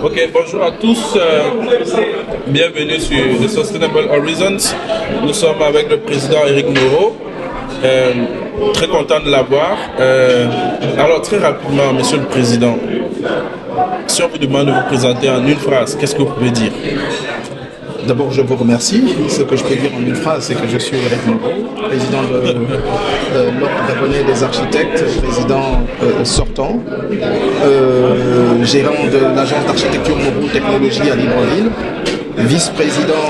Ok, bonjour à tous. Bienvenue sur The Sustainable Horizons. Nous sommes avec le président Éric Moreau. Très content de l'avoir. Alors, très rapidement, monsieur le président, si on vous demande de vous présenter en une phrase, qu'est-ce que vous pouvez dire? D'abord, je vous remercie. Ce que je peux dire en une phrase, c'est que je suis Éric Moreau, président de l'Ordre gabonais des architectes, président sortant, gérant de l'agence d'architecture Moreau Technologie à Libreville, vice-président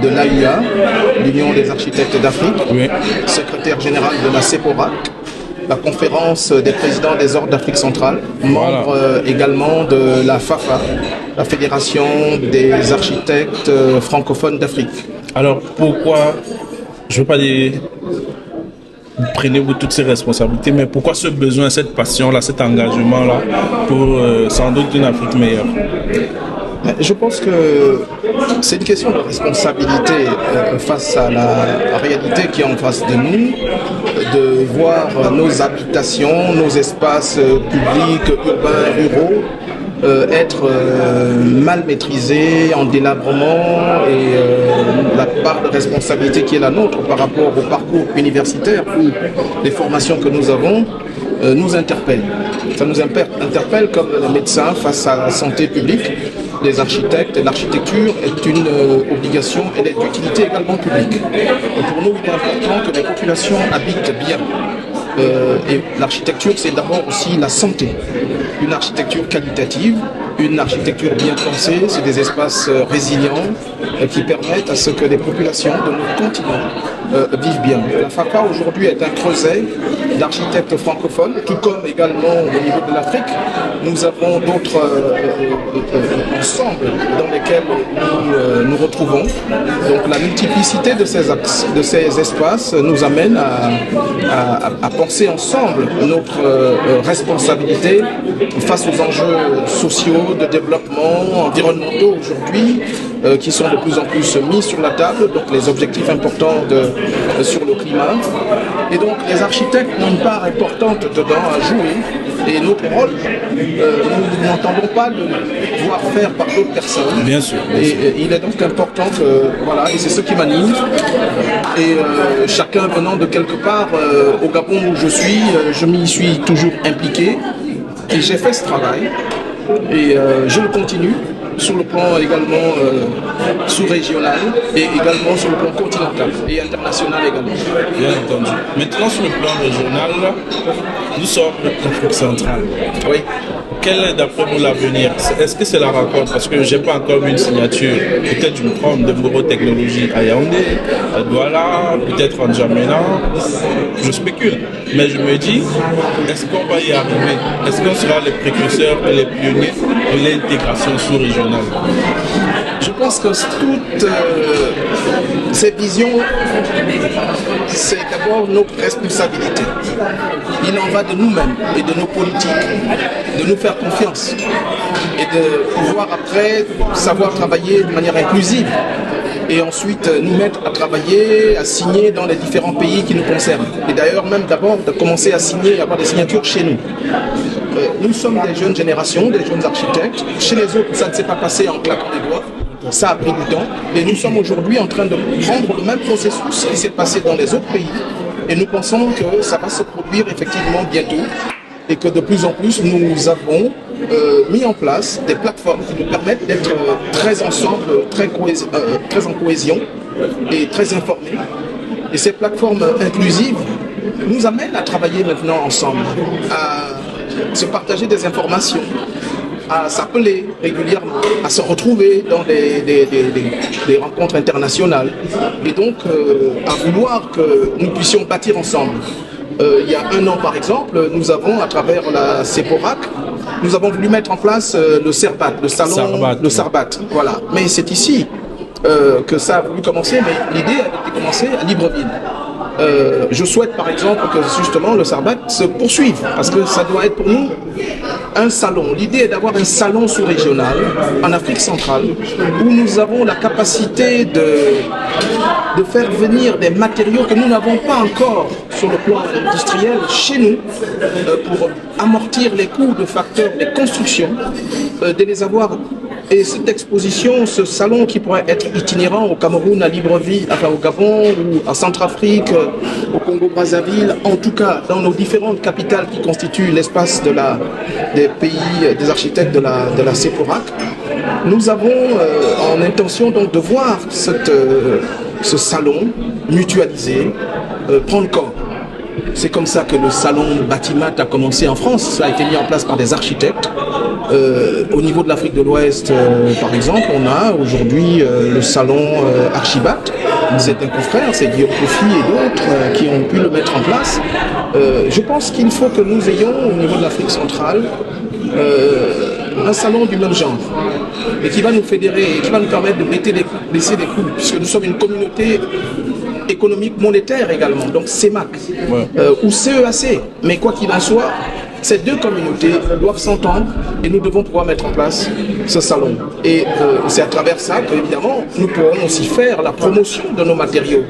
de l'AUA, l'Union des architectes d'Afrique, oui, secrétaire général de la CEPORAC, la conférence des présidents des ordres d'Afrique centrale, membre également de la FAFA, la Fédération des architectes francophones d'Afrique. Alors pourquoi, je ne veux pas dire, prenez-vous toutes ces responsabilités, mais pourquoi ce besoin, cette passion-là, cet engagement-là pour sans doute une Afrique meilleure? Je pense que c'est une question de responsabilité face à la réalité qui est en face de nous, de voir nos habitations, nos espaces publics, urbains, ruraux, être mal maîtrisés, en délabrement, et la part de responsabilité qui est la nôtre par rapport au parcours universitaire ou les formations que nous avons nous interpelle. Ça nous interpelle comme médecins face à la santé publique. Les architectes, l'architecture est une obligation, elle est d'utilité également publique. Et pour nous, il est important que les populations habitent bien. Et l'architecture, c'est d'abord aussi la santé. Une architecture qualitative, une architecture bien pensée, c'est des espaces résilients qui permettent à ce que les populations de notre continent vivent bien. La FAFA aujourd'hui est un creuset d'architectes francophones, tout comme également au niveau de l'Afrique. Nous avons d'autres ensembles dans lesquels nous nous retrouvons. Donc la multiplicité de ces espaces nous amène à penser ensemble notre responsabilité face aux enjeux sociaux, de développement, environnementaux aujourd'hui, qui sont de plus en plus mis sur la table, donc les objectifs importants sur le climat. Et donc les architectes ont une part importante dedans à jouer, et notre rôle, nous n'entendons pas le voir faire par d'autres personnes. Bien sûr. Et il est donc important que, voilà, et c'est ce qui m'anime. Et chacun venant de quelque part, au Gabon où je suis, je m'y suis toujours impliqué, et j'ai fait ce travail, et je le continue. Sur le plan également sous-régional et également sur le plan continental et international également. Bien entendu. Maintenant sur le plan régional, nous sommes l'Afrique centrale. Oui. Quel est d'après vous l'avenir? Est-ce que c'est la rencontre? Parce que je n'ai pas encore vu une signature. Peut-être une forme de Moreau Technologie à Yaoundé, à Douala, peut-être en N'Djamena. Je spécule. Mais je me dis, est-ce qu'on va y arriver? Est-ce qu'on sera les précurseurs et les pionniers de l'intégration sous-régionale? Je pense que toutes ces visions, c'est d'abord notre responsabilité. Il en va de nous-mêmes et de nos politiques, de nous faire confiance et de pouvoir après savoir travailler de manière inclusive et ensuite nous mettre à travailler, à signer dans les différents pays qui nous concernent. Et d'ailleurs même d'abord de commencer à signer, à avoir des signatures chez nous. Nous sommes des jeunes générations, des jeunes architectes. Chez les autres, ça ne s'est pas passé en claquant des doigts. Ça a pris du temps. Et nous sommes aujourd'hui en train de prendre le même processus qui s'est passé dans les autres pays. Et nous pensons que ça va se produire effectivement bientôt. Et que de plus en plus, nous avons mis en place des plateformes qui nous permettent d'être très ensemble, très en cohésion et très informés. Et ces plateformes inclusives nous amènent à travailler maintenant ensemble, à se partager des informations, à s'appeler régulièrement, à se retrouver dans des rencontres internationales et donc à vouloir que nous puissions bâtir ensemble. Il y a un an par exemple, nous avons à travers la CEPORAC, nous avons voulu mettre en place le SERBAT, le salon de Sarbat. Voilà. Mais c'est ici que ça a voulu commencer, mais l'idée a été commencée à Libreville. Je souhaite par exemple que justement le Sarbat se poursuive, parce que ça doit être pour nous un salon. L'idée est d'avoir un salon sous-régional en Afrique centrale où nous avons la capacité de faire venir des matériaux que nous n'avons pas encore sur le plan industriel chez nous pour amortir les coûts de facteurs des constructions, de les avoir Et cette exposition, ce salon qui pourrait être itinérant au Cameroun, à Libreville, enfin au Gabon, ou en Centrafrique, au Congo-Brazzaville, en tout cas dans nos différentes capitales qui constituent l'espace des pays, des architectes de la CEPORAC, nous avons en intention donc de voir ce salon mutualisé prendre corps. C'est comme ça que le salon Batimat a commencé en France. Ça a été mis en place par des architectes. Au niveau de l'Afrique de l'Ouest, par exemple, on a aujourd'hui le salon Archibat. C'est un confrère, c'est Guillaume Kofi et d'autres qui ont pu le mettre en place. Je pense qu'il faut que nous ayons au niveau de l'Afrique centrale un salon du même genre et qui va nous fédérer et qui va nous permettre de baisser les coûts, puisque nous sommes une communauté économique monétaire également, donc CEMAC ou CEAC. Mais quoi qu'il en soit, ces deux communautés doivent s'entendre et nous devons pouvoir mettre en place ce salon. Et c'est à travers ça qu'évidemment nous pourrons aussi faire la promotion de nos matériaux,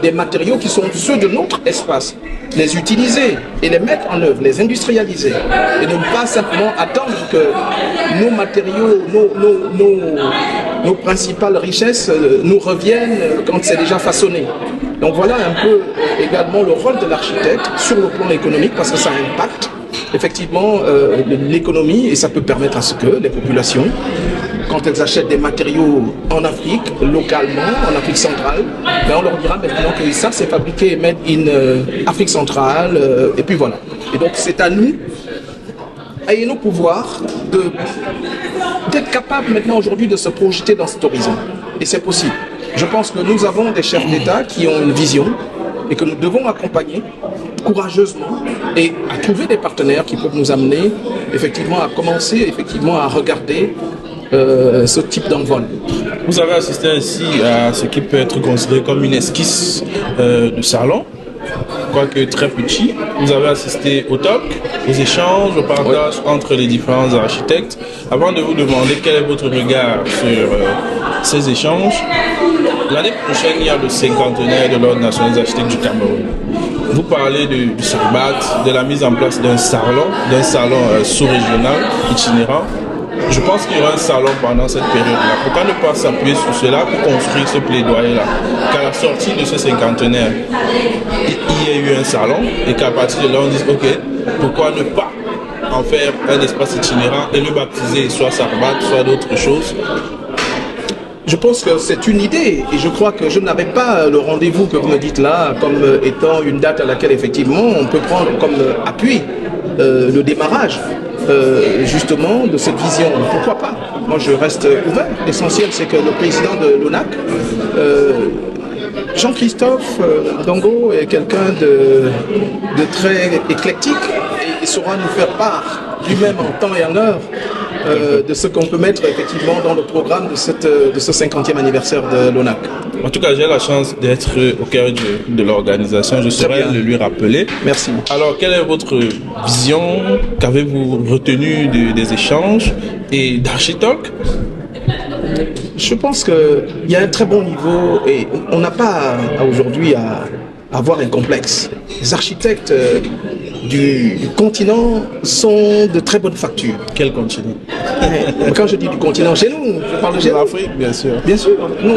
des matériaux qui sont ceux de notre espace, les utiliser et les mettre en œuvre, les industrialiser et ne pas simplement attendre que nos matériaux, nos principales richesses nous reviennent quand c'est déjà façonné. Donc voilà un peu également le rôle de l'architecte sur le plan économique, parce que ça impacte effectivement l'économie et ça peut permettre à ce que les populations, quand elles achètent des matériaux en Afrique, localement, en Afrique centrale, ben on leur dira maintenant que ça c'est fabriqué made in Afrique centrale, et puis voilà. Et donc c'est à nous, à nos pouvoirs, d'être capables maintenant aujourd'hui de se projeter dans cet horizon. Et c'est possible. Je pense que nous avons des chefs d'État qui ont une vision et que nous devons accompagner courageusement et à trouver des partenaires qui peuvent nous amener effectivement à commencer effectivement à regarder ce type d'envol. Vous avez assisté ainsi à ce qui peut être considéré comme une esquisse de salon, quoique très petit. Vous avez assisté au talk, aux échanges, au partage entre les différents architectes. Avant de vous demander quel est votre regard sur ces échanges, l'année prochaine, il y a le cinquantenaire de l'Ordre national des architectes du Cameroun. Vous parlez du SARBAT, de la mise en place d'un salon sous-régional itinérant. Je pense qu'il y aura un salon pendant cette période-là. Pourquoi ne pas s'appuyer sur cela pour construire ce plaidoyer-là? Qu'à la sortie de ce cinquantenaire, il y ait eu un salon et qu'à partir de là, on dise ok, pourquoi ne pas en faire un espace itinérant et le baptiser soit SARBAT, soit d'autres choses? Je pense que c'est une idée et je crois que je n'avais pas le rendez-vous que vous me dites là comme étant une date à laquelle effectivement on peut prendre comme appui le démarrage justement de cette vision. Pourquoi pas? Moi je reste ouvert. L'essentiel c'est que le président de l'ONAC, Jean-Christophe Dongo, est quelqu'un de très éclectique et saura nous faire part lui-même en temps et en heure de ce qu'on peut mettre effectivement dans le programme de ce 50e anniversaire de l'ONAC. En tout cas, j'ai la chance d'être au cœur de l'organisation. Je saurais le lui rappeler. Merci. Alors, quelle est votre vision? Qu'avez-vous retenu des échanges et d'Architalk? Je pense qu'il y a un très bon niveau et on n'a pas aujourd'hui à avoir un complexe. Les architectes du continent sont de très bonne facture. Quel continent? Quand je dis du continent, chez nous, je parle de chez nous. L'Afrique, bien sûr. Bien sûr, nous,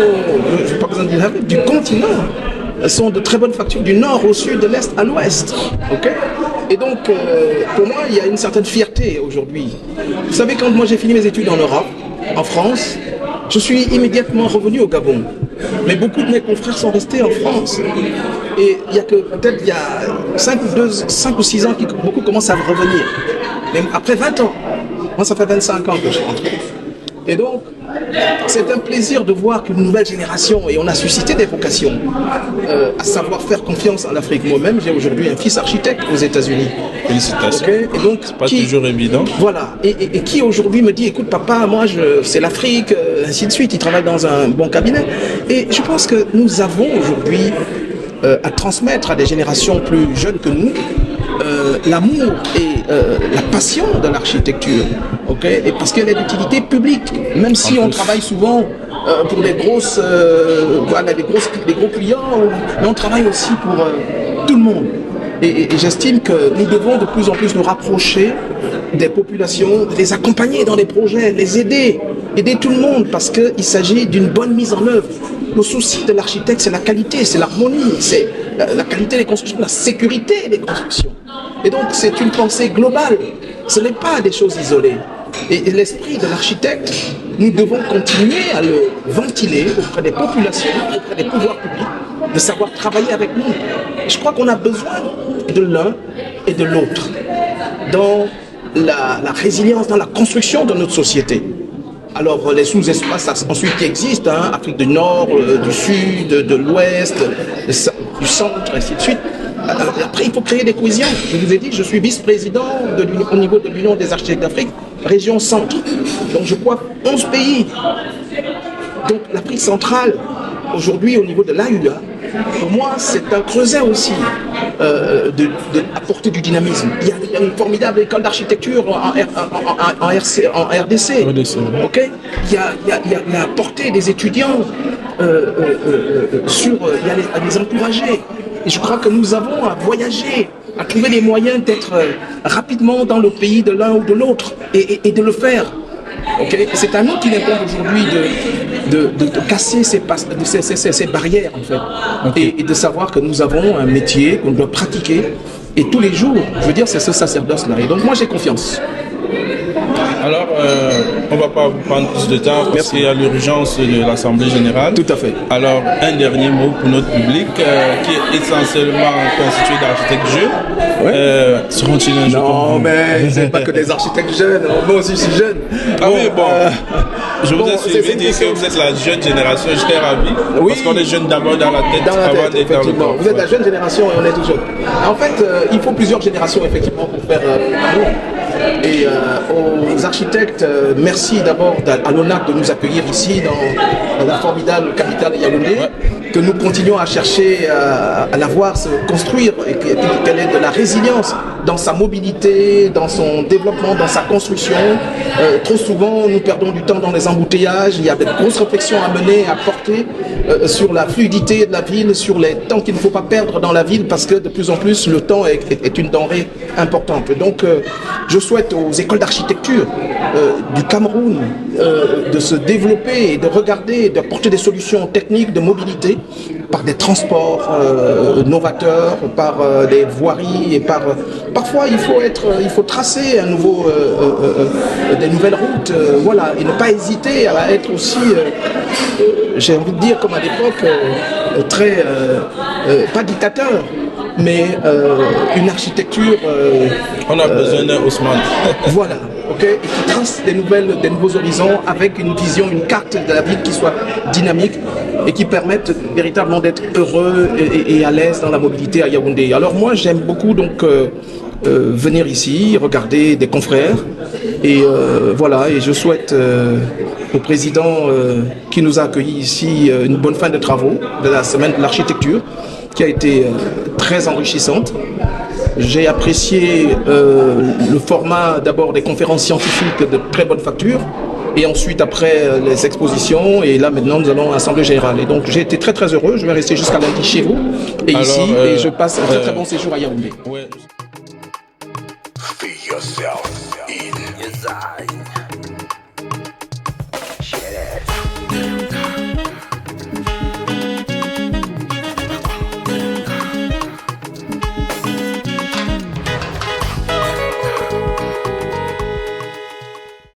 je n'ai pas besoin de dire l'Afrique, du continent sont de très bonne facture, du nord au sud, de l'est à l'ouest. Okay? Et donc, pour moi, il y a une certaine fierté aujourd'hui. Vous savez, quand moi j'ai fini mes études en Europe, en France, je suis immédiatement revenu au Gabon. Mais beaucoup de mes confrères sont restés en France. Et il y a que peut-être il y a 5 ou 6 ans que beaucoup commencent à revenir. Mais après 20 ans, moi ça fait 25 ans que je rentre. Et donc, c'est un plaisir de voir qu'une nouvelle génération, et on a suscité des vocations, à savoir faire confiance en Afrique. Moi-même, j'ai aujourd'hui un fils architecte aux États-Unis. Félicitations. Okay? Et donc, c'est pas toujours évident. Voilà. Et qui aujourd'hui me dit, écoute papa, moi c'est l'Afrique, ainsi de suite. Il travaille dans un bon cabinet. Et je pense que nous avons aujourd'hui à transmettre à des générations plus jeunes que nous l'amour et la passion de l'architecture, okay? Et parce qu'elle est d'utilité publique, même si on travaille souvent pour des grosses, des gros clients, mais on travaille aussi pour tout le monde. Et j'estime que nous devons de plus en plus nous rapprocher des populations, les accompagner dans les projets, les aider tout le monde, parce qu'il s'agit d'une bonne mise en œuvre. Le souci de l'architecte, c'est la qualité, c'est l'harmonie, c'est la qualité des constructions, la sécurité des constructions. Et donc c'est une pensée globale, ce n'est pas des choses isolées. Et l'esprit de l'architecte, nous devons continuer à le ventiler auprès des populations, auprès des pouvoirs publics, de savoir travailler avec nous. Je crois qu'on a besoin de l'un et de l'autre dans la résilience, dans la construction de notre société. Alors les sous-espaces ensuite qui existent, hein, Afrique du Nord, du Sud, de l'Ouest, du Centre, ainsi de suite. Après, il faut créer des cohésions. Je vous ai dit, je suis vice-président au niveau de l'Union des architectes d'Afrique, région Centre. Donc je crois 11 pays. Donc l'Afrique centrale, aujourd'hui au niveau de l'AUA, pour moi c'est un creuset aussi d'apporter du dynamisme. Il y a une formidable école d'architecture en RDC. Okay, il y a apporter des étudiants il y a les encourager. Et je crois que nous avons à voyager, à trouver les moyens d'être rapidement dans le pays de l'un ou de l'autre et de le faire. Okay, c'est à nous qu'il incombe aujourd'hui de casser ces barrières en fait, okay. et de savoir que nous avons un métier qu'on doit pratiquer et tous les jours, je veux dire, c'est ce sacerdoce-là. Et donc moi j'ai confiance. Alors, on ne va pas vous prendre plus de temps parce qu'il y a l'urgence de l'Assemblée Générale. Tout à fait. Alors, un dernier mot pour notre public qui est essentiellement constitué d'architectes jeunes. Seront-ils un jour? Non, mais ce n'est pas que des architectes jeunes. Moi aussi, je suis jeune. Ah oui, bon. Je vous ai suivi dire que vous êtes la jeune génération. Je serais ravi. Oui. Parce qu'on est jeune d'abord dans la tête, avant d'être dans le corps. Vous êtes la jeune génération et on est tout jeune. En fait, il faut plusieurs générations, effectivement, pour faire l'amour. Et aux architectes, merci d'abord à l'ONAC de nous accueillir ici dans la formidable capitale de Yaoundé, que nous continuons à chercher à la voir se construire et qu'elle ait de la résilience dans sa mobilité, dans son développement, dans sa construction. Trop souvent, nous perdons du temps dans les embouteillages. Il y a de grosses réflexions à mener, à porter sur la fluidité de la ville, sur les temps qu'il ne faut pas perdre dans la ville, parce que de plus en plus, le temps est une denrée importante. Donc, je souhaite aux écoles d'architecture du Cameroun de se développer et de regarder, de porter des solutions techniques de mobilité par des transports novateurs, par des voiries et parfois il faut tracer à nouveau des nouvelles routes, voilà, et ne pas hésiter à être aussi, j'ai envie de dire comme à l'époque, très pas dictateur, mais une architecture. On a besoin d'un Haussmann. Voilà, ok, et qui trace des nouveaux horizons avec une vision, une carte de la ville qui soit dynamique et qui permette véritablement d'être heureux et à l'aise dans la mobilité à Yaoundé. Alors moi j'aime beaucoup donc venir ici, regarder des confrères et voilà, et je souhaite au président qui nous a accueillis ici une bonne fin de travaux de la semaine de l'architecture qui a été très enrichissante. J'ai apprécié le format d'abord des conférences scientifiques de très bonne facture et ensuite après les expositions et là maintenant nous allons à l'Assemblée Générale. Et donc j'ai été très très heureux, je vais rester jusqu'à lundi chez vous et alors, ici et je passe un très très bon séjour à Yaoundé. Ouais.